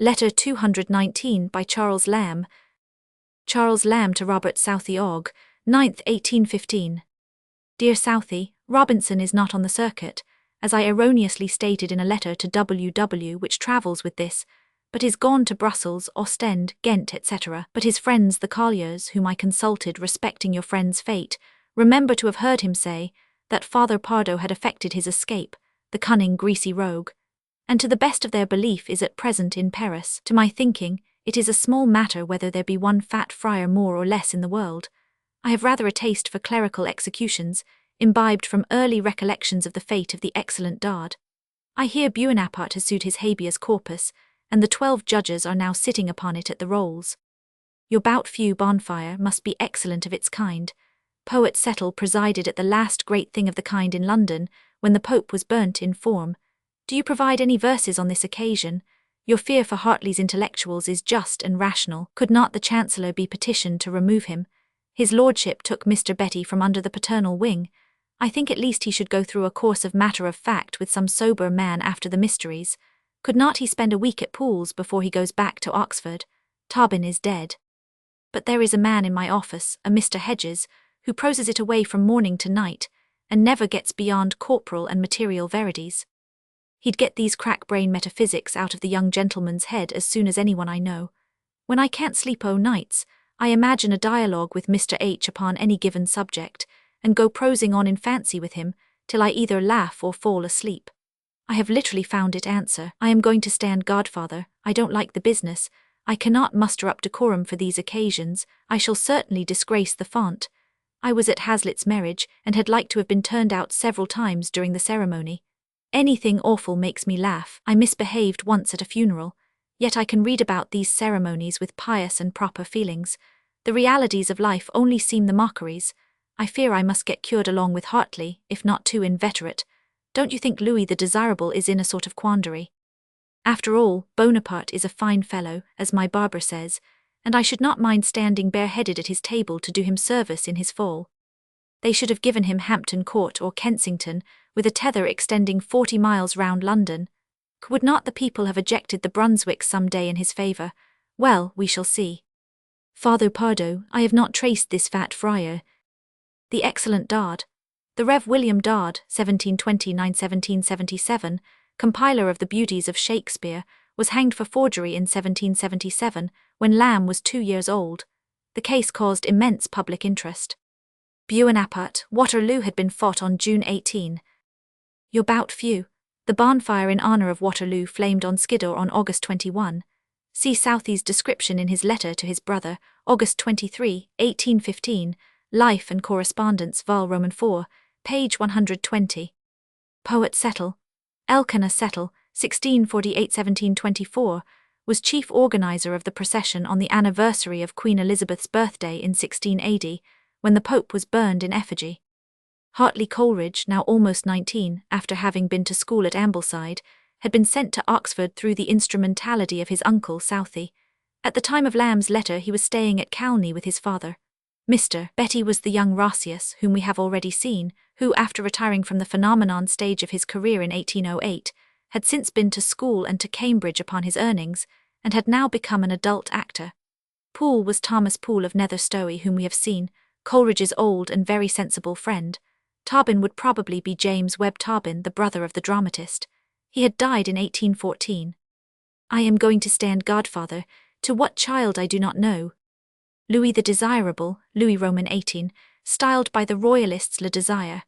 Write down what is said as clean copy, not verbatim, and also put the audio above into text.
Letter 219 by Charles Lamb. Charles Lamb to Robert Southey Ogg, 9th 1815. Dear Southey, Robinson is not on the circuit, as I erroneously stated in a letter to W. which travels with this, but is gone to Brussels, Ostend, Ghent, etc. But his friends the colliers, whom I consulted respecting your friend's fate, remember to have heard him say, that Father Pardo had effected his escape, the cunning greasy rogue, and to the best of their belief is at present in Paris. To my thinking, it is a small matter whether there be one fat friar more or less in the world. I have rather a taste for clerical executions, imbibed from early recollections of the fate of the excellent Dodd. I hear Buonaparte has sued his habeas corpus, and the 12 judges are now sitting upon it at the rolls. Your bout few bonfire must be excellent of its kind. Poet Settle presided at the last great thing of the kind in London, when the Pope was burnt in form. Do you provide any verses on this occasion? Your fear for Hartley's intellectuals is just and rational. Could not the Chancellor be petitioned to remove him? His lordship took Mr. Betty from under the paternal wing. I think at least he should go through a course of matter of fact with some sober man after the mysteries. Could not he spend a week at Poole's before he goes back to Oxford? Tobin is dead. But there is a man in my office, a Mr. Hedges, who proses it away from morning to night, and never gets beyond corporal and material verities. He'd get these crack-brain metaphysics out of the young gentleman's head as soon as anyone I know. When I can't sleep o' nights, I imagine a dialogue with Mr. H upon any given subject, and go prosing on in fancy with him, till I either laugh or fall asleep. I have literally found it answer. I am going to stand godfather. I don't like the business. I cannot muster up decorum for these occasions. I shall certainly disgrace the font. I was at Hazlitt's marriage, and had like to have been turned out several times during the ceremony. Anything awful makes me laugh. I misbehaved once at a funeral, yet I can read about these ceremonies with pious and proper feelings. The realities of life only seem the mockeries. I fear I must get cured along with Hartley, if not too inveterate. Don't you think Louis the Desirable is in a sort of quandary? After all, Bonaparte is a fine fellow, as my barber says, and I should not mind standing bareheaded at his table to do him service in his fall. They should have given him Hampton Court or Kensington, with a tether extending 40 miles round London. Would not the people have ejected the Brunswicks some day in his favour? Well, we shall see. Father Pardo, I have not traced this fat friar. The excellent Dodd, the Rev. William Dodd, 1729–1777, compiler of the Beauties of Shakespeare, was hanged for forgery in 1777, when Lamb was 2 years old. The case caused immense public interest. Buonaparte, Waterloo had been fought on June 18. Your bout few. The bonfire in honour of Waterloo flamed on Skiddaw on August 21. See Southey's description in his letter to his brother, August 23, 1815, Life and Correspondence Vol. Roman 4, page 120. Poet Settle, Elkanah Settle, 1648–1724, was chief organiser of the procession on the anniversary of Queen Elizabeth's birthday in 1680, when the Pope was burned in effigy. Hartley Coleridge, now almost 19, after having been to school at Ambleside, had been sent to Oxford through the instrumentality of his uncle Southey. At the time of Lamb's letter he was staying at Calney with his father. Mr. Betty was the young Roscius, whom we have already seen, who, after retiring from the phenomenon stage of his career in 1808, had since been to school and to Cambridge upon his earnings, and had now become an adult actor. Poole was Thomas Poole of Netherstowey, whom we have seen, Coleridge's old and very sensible friend. Tobin would probably be James Webb Tobin, the brother of the dramatist. He had died in 1814. I am going to stand godfather, to what child I do not know. Louis the Desirable, Louis Roman 18, styled by the Royalists Le Desire,